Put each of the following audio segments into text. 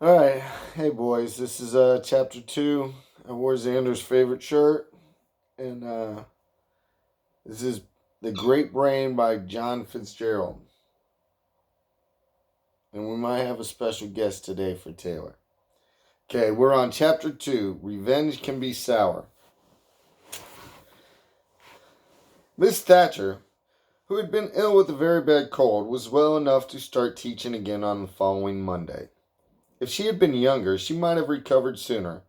All right, hey boys, this is chapter 2. I wore Xander's favorite shirt, and this is The Great Brain by John Fitzgerald. And we might have a special guest today for Taylor. Okay, we're on chapter 2. Revenge Can Be Sour. Miss Thatcher, who had been ill with a very bad cold, was well enough to start teaching again on the following Monday. If she had been younger, she might have recovered sooner.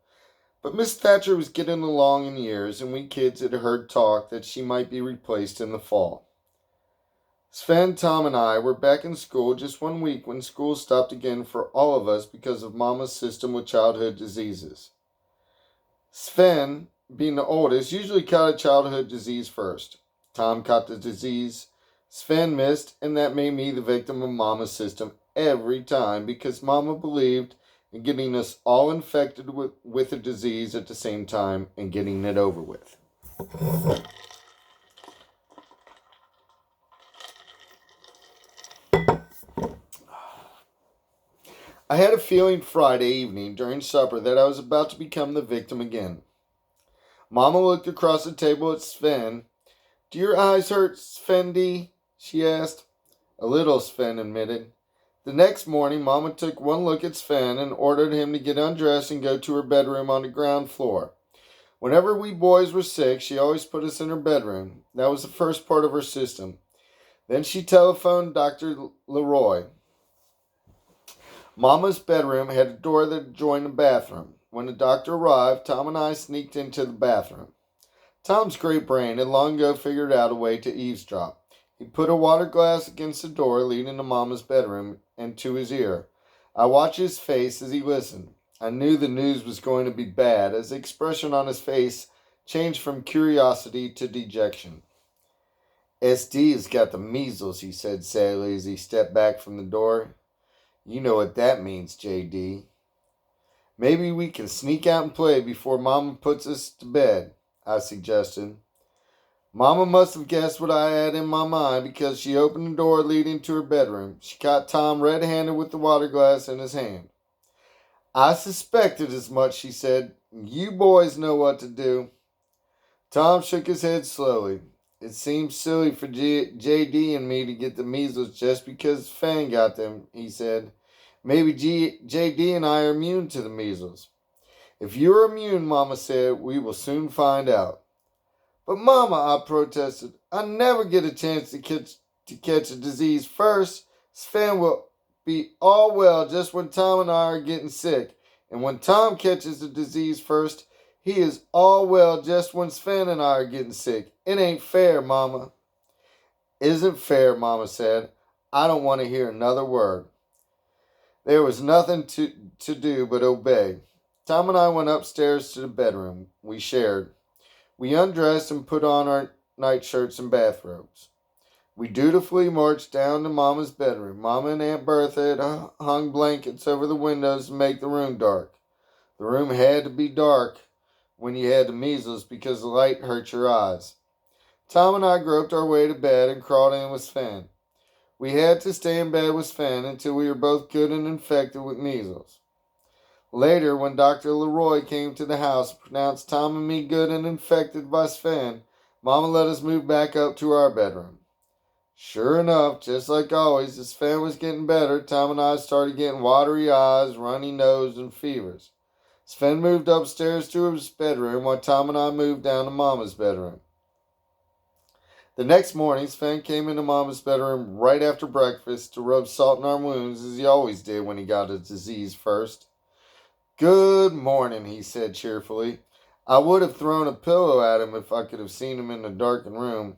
But Miss Thatcher was getting along in years, and we kids had heard talk that she might be replaced in the fall. Sven, Tom, and I were back in school just 1 week when school stopped again for all of us because of Mama's system with childhood diseases. Sven, being the oldest, usually caught a childhood disease first. Tom caught the disease. Sven missed, and that made me the victim of Mama's system every time because Mama believed in getting us all infected with a disease at the same time and getting it over with. I had a feeling Friday evening during supper that I was about to become the victim again. Mama looked across the table at Sven. "Do your eyes hurt, Svendy?" she asked. "A little," Sven admitted. The next morning, Mama took one look at Sven and ordered him to get undressed and go to her bedroom on the ground floor. Whenever we boys were sick, she always put us in her bedroom. That was the first part of her system. Then she telephoned Dr. Leroy. Mama's bedroom had a door that adjoined the bathroom. When the doctor arrived, Tom and I sneaked into the bathroom. Tom's great brain had long ago figured out a way to eavesdrop. He put a water glass against the door leading to Mama's bedroom and to his ear. I watched his face as he listened. I knew the news was going to be bad, as the expression on his face changed from curiosity to dejection. "SD has got the measles," he said sadly as he stepped back from the door. "You know what that means, JD. Maybe we can sneak out and play before Mama puts us to bed," I suggested. Mama must have guessed what I had in my mind because she opened the door leading to her bedroom. She caught Tom red-handed with the water glass in his hand. "I suspected as much," she said. "You boys know what to do." Tom shook his head slowly. "It seems silly for JD and me to get the measles just because Fang got them," he said. "Maybe JD and I are immune to the measles." "If you're immune," Mama said, "we will soon find out." "But Mama," I protested, "I never get a chance to catch a disease first. Sven will be all well just when Tom and I are getting sick. And when Tom catches the disease first, he is all well just when Sven and I are getting sick. It ain't fair, Mama." "Isn't fair," Mama said. "I don't want to hear another word." There was nothing to do but obey. Tom and I went upstairs to the bedroom we shared. We undressed and put on our nightshirts and bathrobes. We dutifully marched down to Mama's bedroom. Mama and Aunt Bertha had hung blankets over the windows to make the room dark. The room had to be dark when you had the measles because the light hurt your eyes. Tom and I groped our way to bed and crawled in with Sven. We had to stay in bed with Sven until we were both good and infected with measles. Later, when Dr. Leroy came to the house and pronounced Tom and me good and infected by Sven, Mama let us move back up to our bedroom. Sure enough, just like always, as Sven was getting better, Tom and I started getting watery eyes, runny nose, and fevers. Sven moved upstairs to his bedroom while Tom and I moved down to Mama's bedroom. The next morning, Sven came into Mama's bedroom right after breakfast to rub salt in our wounds as he always did when he got a disease first. "Good morning," he said cheerfully. I would have thrown a pillow at him if I could have seen him in the darkened room.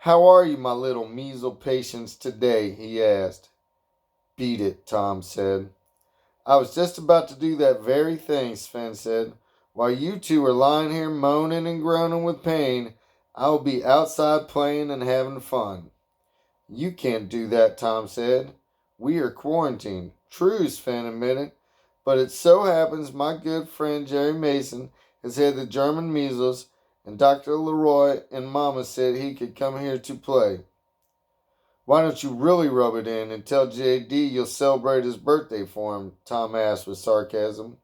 "How are you, my little measles patients, today?" he asked. "Beat it," Tom said. "I was just about to do that very thing," Sven said. "While you two are lying here moaning and groaning with pain, I will be outside playing and having fun." "You can't do that," Tom said. "We are quarantined." "True," Sven admitted. "But it so happens my good friend Jerry Mason has had the German measles, and Dr. Leroy and Mama said he could come here to play." Why don't you really rub it in and tell J.D. you'll celebrate his birthday for him? Tom asked with sarcasm.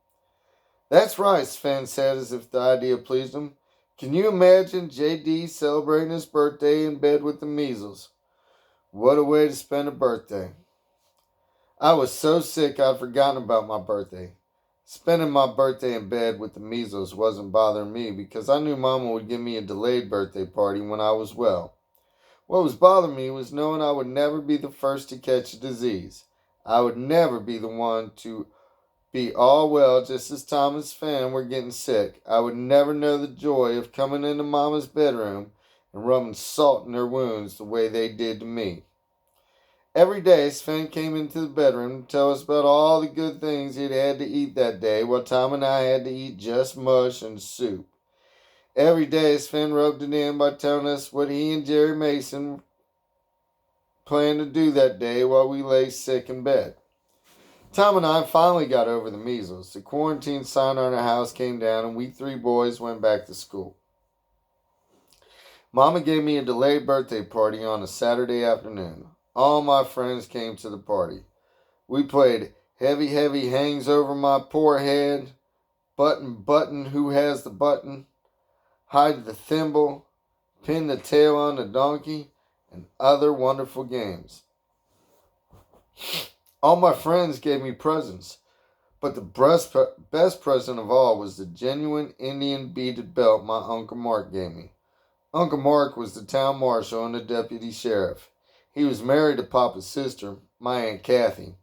That's right, Sven said as if the idea pleased him. Can you imagine J.D. celebrating his birthday in bed with the measles? What a way to spend a birthday. I was so sick I'd forgotten about my birthday. Spending my birthday in bed with the measles wasn't bothering me because I knew Mama would give me a delayed birthday party when I was well. What was bothering me was knowing I would never be the first to catch a disease. I would never be the one to be all well just as Tom and Sven were getting sick. I would never know the joy of coming into Mama's bedroom and rubbing salt in her wounds the way they did to me. Every day, Sven came into the bedroom to tell us about all the good things he'd had to eat that day, while Tom and I had to eat just mush and soup. Every day, Sven rubbed it in by telling us what he and Jerry Mason planned to do that day while we lay sick in bed. Tom and I finally got over the measles. The quarantine sign on our house came down, and we three boys went back to school. Mama gave me a delayed birthday party on a Saturday afternoon. All my friends came to the party. We played Heavy Heavy Hangs Over My Poor Head, Button Who Has the Button, Hide the Thimble, Pin the Tail on the Donkey, and other wonderful games. All my friends gave me presents, but the best present of all was the genuine Indian beaded belt my Uncle Mark gave me. Uncle Mark was the town marshal and the deputy sheriff. He was married to Papa's sister, my Aunt Kathy.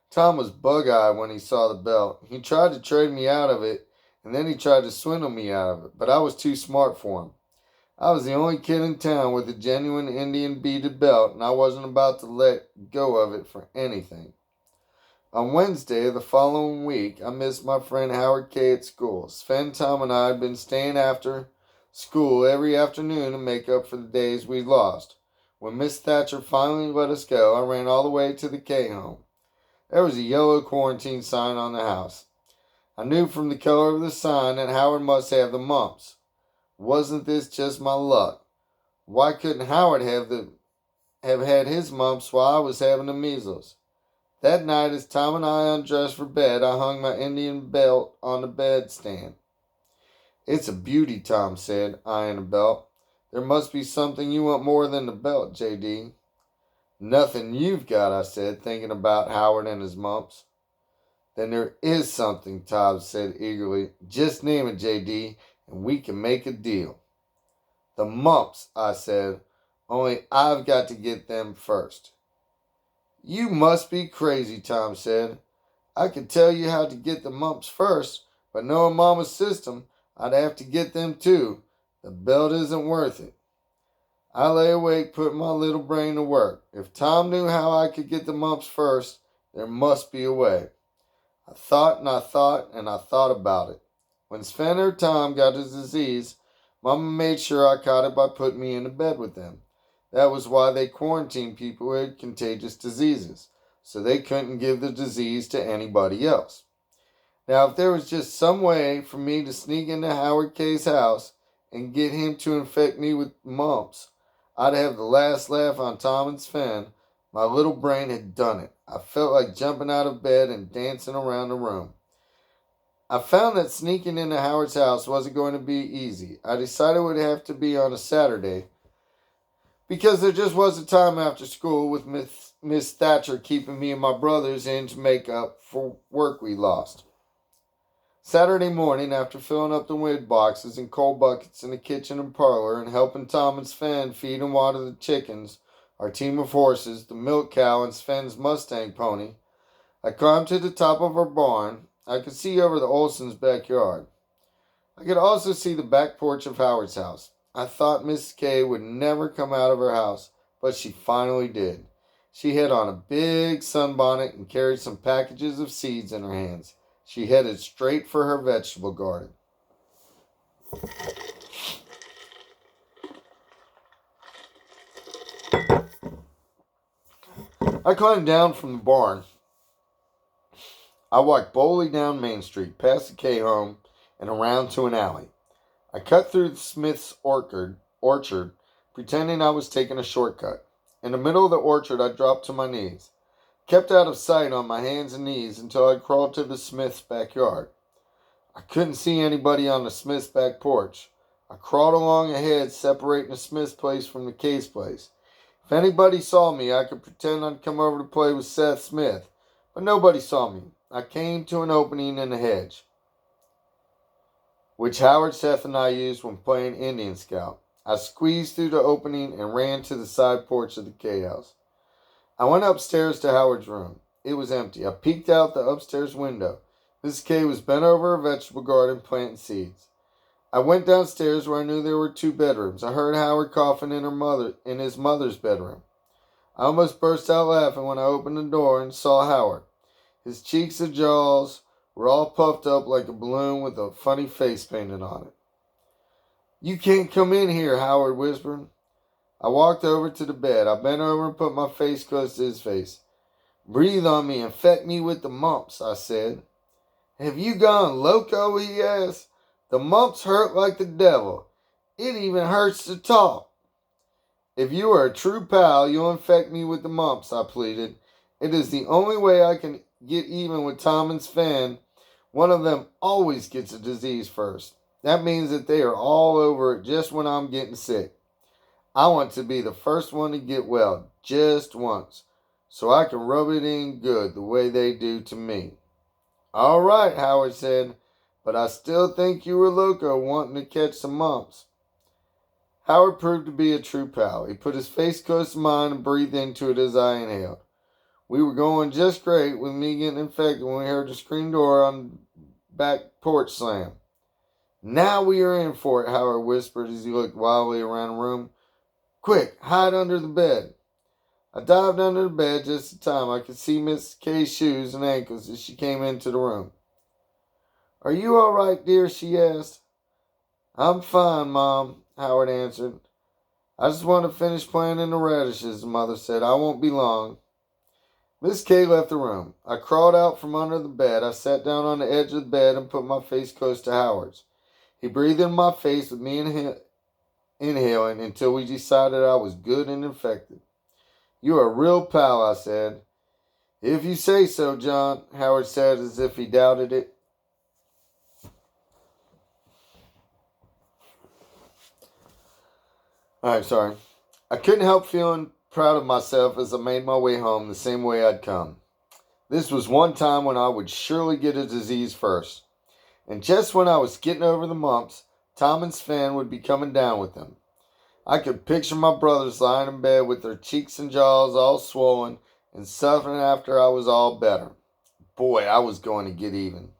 Tom was bug-eyed when he saw the belt. He tried to trade me out of it, and then he tried to swindle me out of it, but I was too smart for him. I was the only kid in town with a genuine Indian beaded belt, and I wasn't about to let go of it for anything. On Wednesday of the following week, I missed my friend Howard K. at school. Sven, Tom, and I had been staying after school every afternoon to make up for the days we'd lost. When Miss Thatcher finally let us go, I ran all the way to the K home. There was a yellow quarantine sign on the house. I knew from the color of the sign that Howard must have the mumps. Wasn't this just my luck? Why couldn't Howard have had his mumps while I was having the measles? That night, as Tom and I undressed for bed, I hung my Indian belt on the bedstand. It's a beauty, Tom said, eyeing the belt. There must be something you want more than the belt, J.D. Nothing you've got, I said, thinking about Howard and his mumps. Then there is something, Tom said eagerly. Just name it, J.D., and we can make a deal. The mumps, I said, only I've got to get them first. You must be crazy, Tom said. I could tell you how to get the mumps first, but knowing Mama's system, I'd have to get them too. The belt isn't worth it. I lay awake putting my little brain to work. If Tom knew how I could get the mumps first, there must be a way. I thought and I thought and I thought about it. When Sven or Tom got his disease, Mama made sure I caught it by putting me into bed with them. That was why they quarantined people who had contagious diseases, so they couldn't give the disease to anybody else. Now, if there was just some way for me to sneak into Howard K.'s house and get him to infect me with mumps, I'd have the last laugh on Tom and Sven. My little brain had done it. I felt like jumping out of bed and dancing around the room. I found that sneaking into Howard's house wasn't going to be easy. I decided it would have to be on a Saturday because there just wasn't time after school with Miss Thatcher keeping me and my brothers in to make up for work we lost. Saturday morning, after filling up the wood boxes and coal buckets in the kitchen and parlor and helping Tom and Sven feed and water the chickens, our team of horses, the milk cow, and Sven's Mustang pony, I climbed to the top of our barn. I could see over the Olsons' backyard. I could also see the back porch of Howard's house. I thought Miss K would never come out of her house, but she finally did. She had on a big sunbonnet and carried some packages of seeds in her hands. She headed straight for her vegetable garden. I climbed down from the barn. I walked boldly down Main Street, past the K home, and around to an alley. I cut through the Smith's orchard, pretending I was taking a shortcut. In the middle of the orchard, I dropped to my knees, kept out of sight on my hands and knees until I crawled to the Smith's backyard. I couldn't see anybody on the Smith's back porch. I crawled along ahead, separating the Smith's place from the Case place. If anybody saw me, I could pretend I'd come over to play with Seth Smith, but nobody saw me. I came to an opening in the hedge, which Howard, Seth, and I used when playing Indian Scout. I squeezed through the opening and ran to the side porch of the K house. I went upstairs to Howard's room. It was empty. I peeked out the upstairs window. Mrs. K was bent over her vegetable garden planting seeds. I went downstairs where I knew there were 2 bedrooms. I heard Howard coughing in his mother's bedroom. I almost burst out laughing when I opened the door and saw Howard. His cheeks and jaws were all puffed up like a balloon with a funny face painted on it. "You can't come in here," Howard whispered. I walked over to the bed. I bent over and put my face close to his face. "Breathe on me, infect me with the mumps," I said. "Have you gone loco?" he asked. "The mumps hurt like the devil. It even hurts to talk." "If you are a true pal, you'll infect me with the mumps," I pleaded. "It is the only way I can get even with Tom and Sven. One of them always gets a disease first. That means that they are all over it just when I'm getting sick. I want to be the first one to get well, just once, so I can rub it in good the way they do to me." "All right," Howard said, "but I still think you were loco wanting to catch some mumps." Howard proved to be a true pal. He put his face close to mine and breathed into it as I inhaled. We were going just great with me getting infected when we heard the screen door on the back porch slam. "Now we are in for it," Howard whispered as he looked wildly around the room. "Quick, hide under the bed." I dived under the bed just in time. I could see Miss K's shoes and ankles as she came into the room. "Are you all right, dear?" she asked. "I'm fine, Mom," Howard answered. "I just want to finish planting the radishes," the mother said. "I won't be long." Miss K left the room. I crawled out from under the bed. I sat down on the edge of the bed and put my face close to Howard's. He breathed in my face with me inhaling until we decided I was good and infected. "You're a real pal," I said. "If you say so, John," Howard said as if he doubted it. Sorry. I couldn't help feeling proud of myself as I made my way home the same way I'd come. This was one time when I would surely get a disease first. And just when I was getting over the mumps, Tom and Sven would be coming down with them. I could picture my brothers lying in bed with their cheeks and jaws all swollen and suffering after I was all better. Boy, I was going to get even.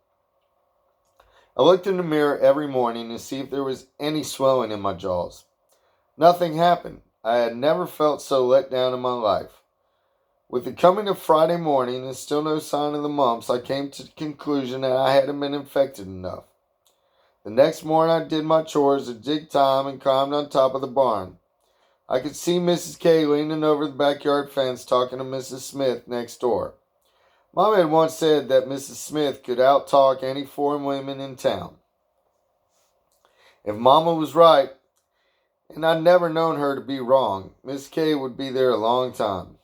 I looked in the mirror every morning to see if there was any swelling in my jaws. Nothing happened. I had never felt so let down in my life. With the coming of Friday morning and still no sign of the mumps, I came to the conclusion that I hadn't been infected enough. The next morning I did my chores at dig time and climbed on top of the barn. I could see Mrs. K leaning over the backyard fence talking to Mrs. Smith next door. Mom had once said that Mrs. Smith could out-talk any 4 women in town. If Mama was right, and I'd never known her to be wrong, Miss K would be there a long time.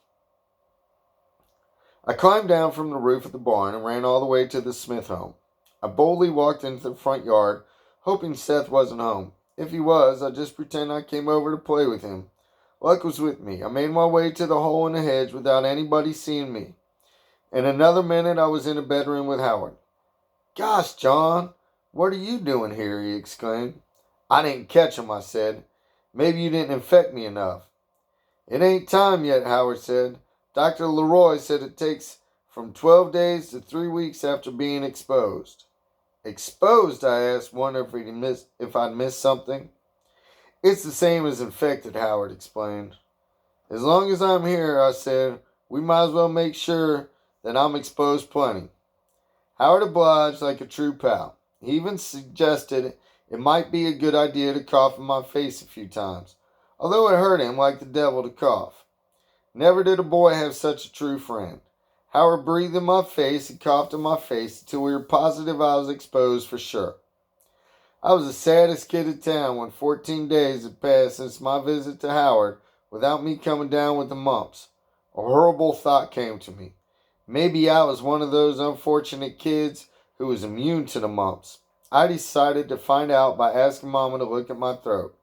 I climbed down from the roof of the barn and ran all the way to the Smith home. I boldly walked into the front yard, hoping Seth wasn't home. If he was, I'd just pretend I came over to play with him. Luck was with me. I made my way to the hole in the hedge without anybody seeing me. In another minute, I was in a bedroom with Howard. "Gosh, John, what are you doing here?" he exclaimed. "I didn't catch him," I said. "Maybe you didn't infect me enough." "It ain't time yet," Howard said. "Dr. Leroy said it takes from 12 days to 3 weeks after being exposed." "Exposed?" I asked, wondering if I'd missed something. "It's the same as infected," Howard explained. "As long as I'm here," I said, "we might as well make sure that I'm exposed plenty." Howard obliged like a true pal. He even suggested it might be a good idea to cough in my face a few times, although it hurt him like the devil to cough. Never did a boy have such a true friend. Howard breathed in my face and coughed in my face until we were positive I was exposed for sure. I was the saddest kid in town when 14 days had passed since my visit to Howard without me coming down with the mumps. A horrible thought came to me. Maybe I was one of those unfortunate kids who was immune to the mumps. I decided to find out by asking Mama to look at my throat.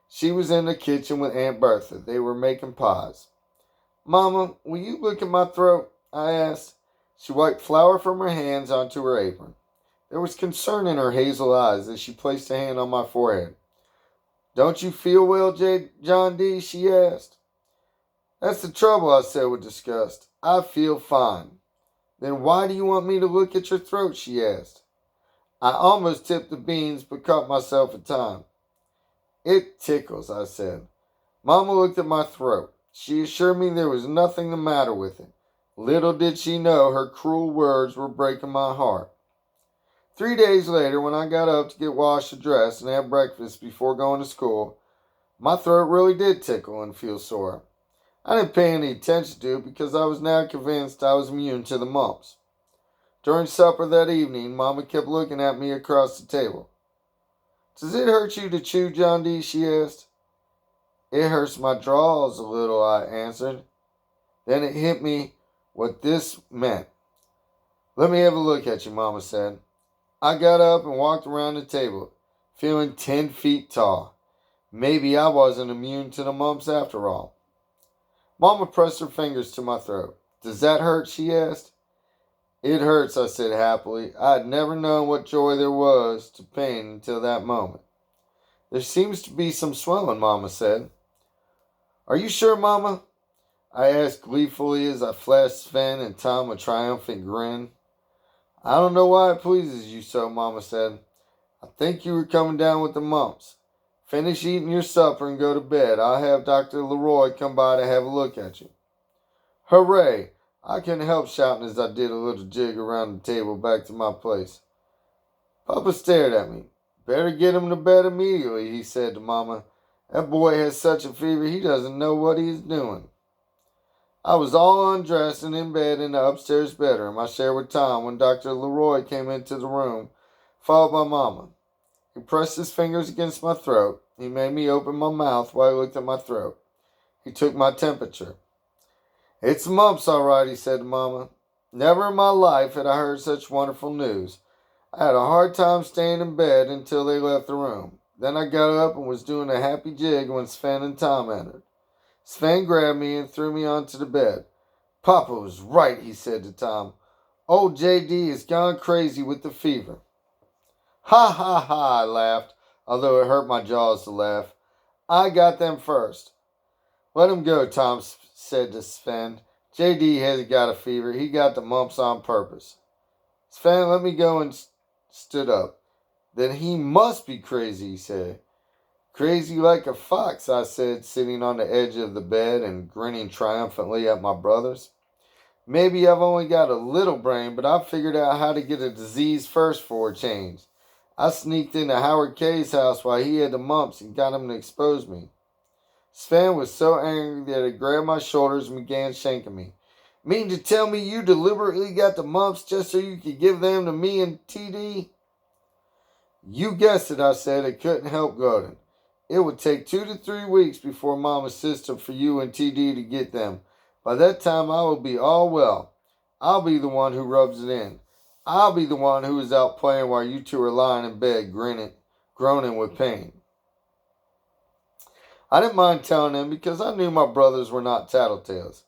She was in the kitchen with Aunt Bertha. They were making pies. Mama, will you look at my throat? I asked. She wiped flour from her hands onto her apron. There was concern in her hazel eyes as she placed a hand on my forehead. Don't you feel well, John D.? She asked. That's the trouble, I said with disgust. I feel fine. Then why do you want me to look at your throat? She asked. I almost tipped the beans but caught myself in time. It tickles, I said. Mama looked at my throat. She assured me there was nothing the matter with it. Little did she know her cruel words were breaking my heart. 3 days later, when I got up to get washed and dressed and have breakfast before going to school, my throat really did tickle and feel sore. I didn't pay any attention to it because I was now convinced I was immune to the mumps. During supper that evening, Mama kept looking at me across the table. Does it hurt you to chew, John D.? She asked. It hurts my jaws a little, I answered. Then it hit me what this meant. Let me have a look at you, Mama said. I got up and walked around the table, feeling 10 feet tall. Maybe I wasn't immune to the mumps after all. Mama pressed her fingers to my throat. Does that hurt? She asked. It hurts, I said happily. I had never known what joy there was to pain until that moment. There seems to be some swelling, Mama said. Are you sure, Mama? I asked gleefully as I flashed Sven and Tom a triumphant grin. I don't know why it pleases you so, Mama said. I think you were coming down with the mumps. Finish eating your supper and go to bed. I'll have Dr. Leroy come by to have a look at you. Hooray! I couldn't help shouting as I did a little jig around the table back to my place. Papa stared at me. Better get him to bed immediately, he said to Mama. That boy has such a fever he doesn't know what he's doing. I was all undressed and in bed in the upstairs bedroom I shared with Tom when Dr. Leroy came into the room, followed by Mama. He pressed his fingers against my throat. He made me open my mouth while he looked at my throat. He took my temperature. It's the mumps, all right, he said to Mama. Never in my life had I heard such wonderful news. I had a hard time staying in bed until they left the room. Then I got up and was doing a happy jig when Sven and Tom entered. Sven grabbed me and threw me onto the bed. Papa was right, he said to Tom. Old J.D. has gone crazy with the fever. Ha ha ha, I laughed, although it hurt my jaws to laugh. I got them first. Let him go, Tom said to Sven. J.D. hasn't got a fever. He got the mumps on purpose. Sven let me go and stood up. Then he must be crazy, he said. Crazy like a fox, I said, sitting on the edge of the bed and grinning triumphantly at my brothers. Maybe I've only got a little brain, but I figured out how to get a disease first for a change. I sneaked into Howard K's house while he had the mumps and got him to expose me. Sven was so angry that he grabbed my shoulders and began shanking me. Mean to tell me you deliberately got the mumps just so you could give them to me and T.D.? You guessed it, I said. I couldn't help gloating. It would take 2 to 3 weeks before Mama's system for you and T.D. to get them. By that time, I will be all well. I'll be the one who rubs it in. I'll be the one who is out playing while you two are lying in bed, groaning with pain. I didn't mind telling them because I knew my brothers were not tattletales.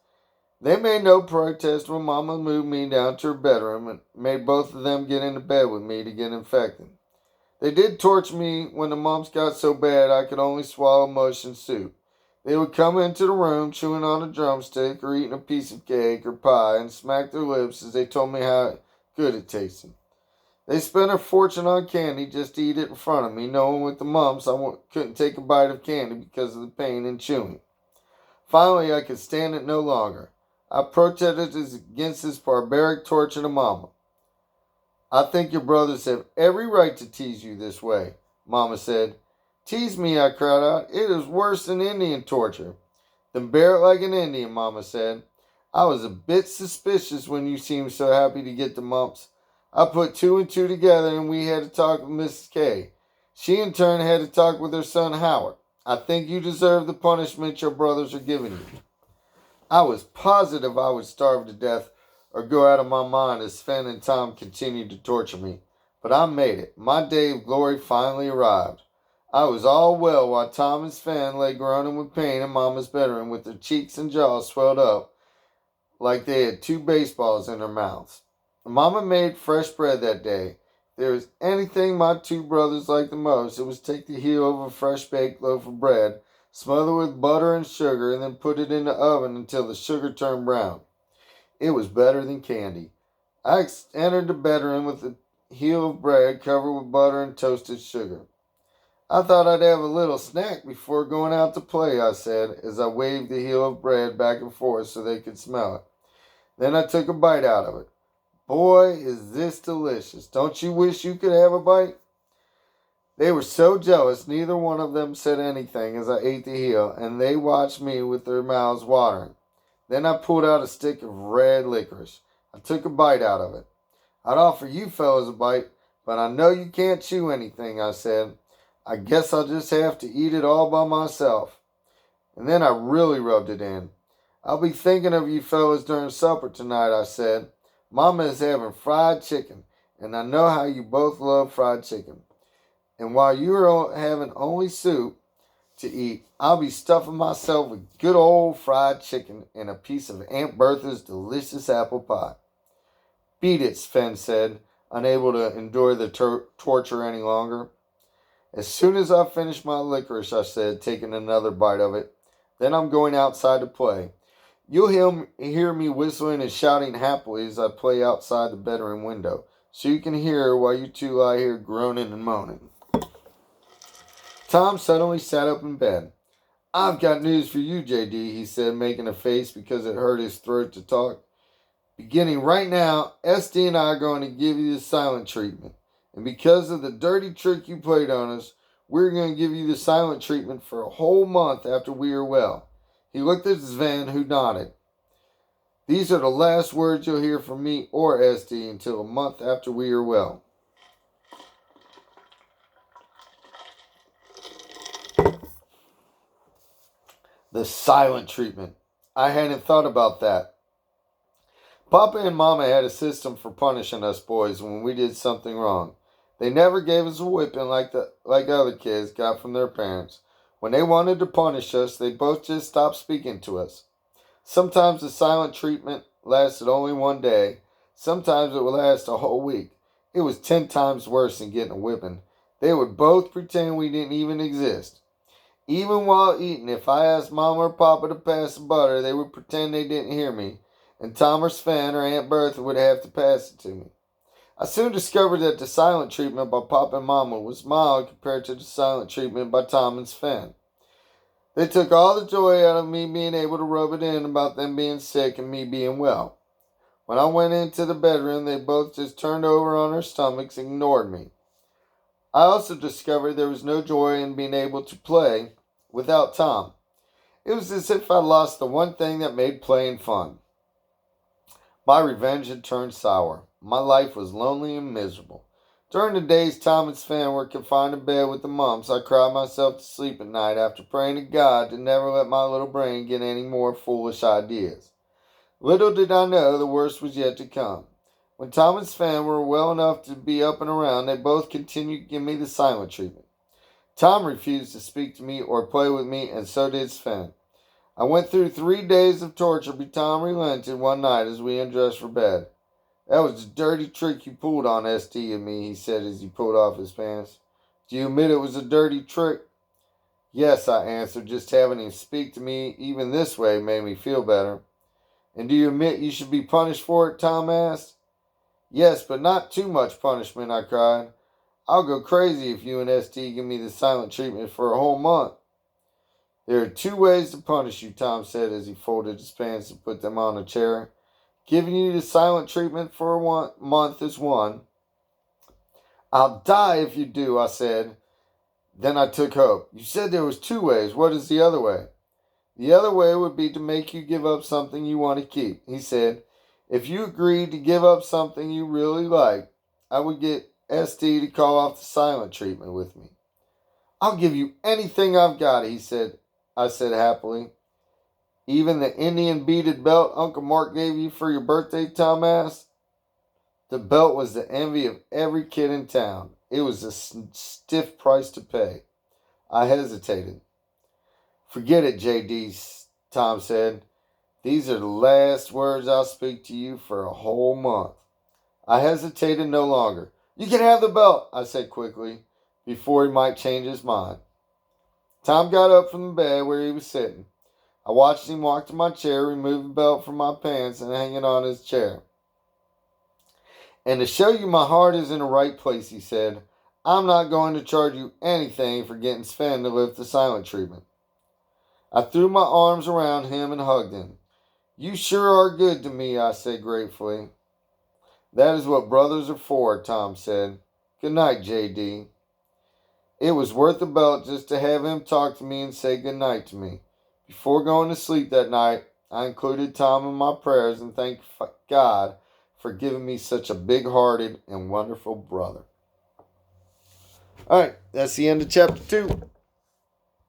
They made no protest when Mama moved me down to her bedroom and made both of them get into bed with me to get infected. They did torture me when the mumps got so bad I could only swallow motion soup. They would come into the room chewing on a drumstick or eating a piece of cake or pie and smack their lips as they told me how good it tasted. They spent a fortune on candy just to eat it in front of me, knowing with the mumps I couldn't take a bite of candy because of the pain in chewing. Finally, I could stand it no longer. I protested against this barbaric torture to Mama. I think your brothers have every right to tease you this way, Mama said. Tease me, I cried out. It is worse than Indian torture. Then bear it like an Indian, Mama said. I was a bit suspicious when you seemed so happy to get the mumps. I put 2 and 2 together and we had to talk with Mrs. K. She in turn had to talk with her son Howard. I think you deserve the punishment your brothers are giving you. I was positive I would starve to death or go out of my mind as Sven and Tom continued to torture me. But I made it. My day of glory finally arrived. I was all well while Tom and Sven lay groaning with pain in Mama's bedroom with their cheeks and jaws swelled up like they had two baseballs in their mouths. Mama made fresh bread that day. If there was anything my two brothers liked the most, it was take the heel of a fresh baked loaf of bread, smother it with butter and sugar, and then put it in the oven until the sugar turned brown. It was better than candy. I entered the bedroom with the heel of bread covered with butter and toasted sugar. I thought I'd have a little snack before going out to play, I said, as I waved the heel of bread back and forth so they could smell it. Then I took a bite out of it. Boy, is this delicious. Don't you wish you could have a bite? They were so jealous, neither one of them said anything as I ate the heel, and they watched me with their mouths watering. Then I pulled out a stick of red licorice. I took a bite out of it. I'd offer you fellows a bite, but I know you can't chew anything, I said. I guess I'll just have to eat it all by myself. And then I really rubbed it in. I'll be thinking of you fellows during supper tonight, I said. Mama is having fried chicken, and I know how you both love fried chicken. And while you're having only soup to eat, I'll be stuffing myself with good old fried chicken and a piece of Aunt Bertha's delicious apple pie. Beat it, Sven said, unable to endure the torture any longer. As soon as I finish my licorice, I said, taking another bite of it, then I'm going outside to play. You'll hear me whistling and shouting happily as I play outside the bedroom window, so you can hear while you two lie here groaning and moaning. Tom suddenly sat up in bed. I've got news for you, J.D., he said, making a face because it hurt his throat to talk. Beginning right now, S.D. and I are going to give you the silent treatment. And because of the dirty trick you played on us, we're going to give you the silent treatment for a whole month after we are well. He looked at Sven, who nodded. These are the last words you'll hear from me or S.D. until a month after we are well. The silent treatment. I hadn't thought about that. Papa and Mama had a system for punishing us boys when we did something wrong. They never gave us a whipping like other kids got from their parents. When they wanted to punish us, they both just stopped speaking to us. Sometimes the silent treatment lasted only one day. Sometimes it would last a whole week. It was 10 times worse than getting a whipping. They would both pretend we didn't even exist. Even while eating, if I asked Mama or Papa to pass the butter, they would pretend they didn't hear me, and Tom or Sven or Aunt Bertha would have to pass it to me. I soon discovered that the silent treatment by Papa and Mama was mild compared to the silent treatment by Tom and Sven. They took all the joy out of me being able to rub it in about them being sick and me being well. When I went into the bedroom, they both just turned over on their stomachs and ignored me. I also discovered there was no joy in being able to play without Tom. It was as if I lost the one thing that made playing fun. My revenge had turned sour. My life was lonely and miserable. During the days Tom and Sven were confined to bed with the mumps, I cried myself to sleep at night after praying to God to never let my little brain get any more foolish ideas. Little did I know the worst was yet to come. When Tom and Sven were well enough to be up and around, they both continued to give me the silent treatment. Tom refused to speak to me or play with me, and so did Sven. I went through 3 days of torture, but Tom relented one night as we undressed for bed. That was a dirty trick you pulled on S.D. and me, he said as he pulled off his pants. Do you admit it was a dirty trick? Yes, I answered. Just having him speak to me even this way made me feel better. And do you admit you should be punished for it? Tom asked. Yes, but not too much punishment, I cried. I'll go crazy if you and S.D. give me the silent treatment for a whole month. There are 2 ways to punish you, Tom said as he folded his pants and put them on a chair. Giving you the silent treatment for 1 month is one. I'll die if you do, I said. Then I took hope. You said there was 2 ways. What is the other way? The other way would be to make you give up something you want to keep, he said. If you agreed to give up something you really like, I would get S.D. to call off the silent treatment with me. I'll give you anything I've got, he said. I said happily. Even the Indian beaded belt Uncle Mark gave you for your birthday, Tom asked. The belt was the envy of every kid in town. It was a stiff price to pay. I hesitated. Forget it, J.D., Tom said. These are the last words I'll speak to you for a whole month. I hesitated no longer. You can have the belt, I said quickly, before he might change his mind. Tom got up from the bed where he was sitting. I watched him walk to my chair, remove the belt from my pants, and hang it on his chair. And to show you my heart is in the right place, he said, I'm not going to charge you anything for getting Sven to lift the silent treatment. I threw my arms around him and hugged him. You sure are good to me, I said gratefully. That is what brothers are for, Tom said. Good night, J.D. It was worth the belt just to have him talk to me and say good night to me. Before going to sleep that night, I included Tom in my prayers and thanked God for giving me such a big-hearted and wonderful brother. All right, that's the end of chapter 2.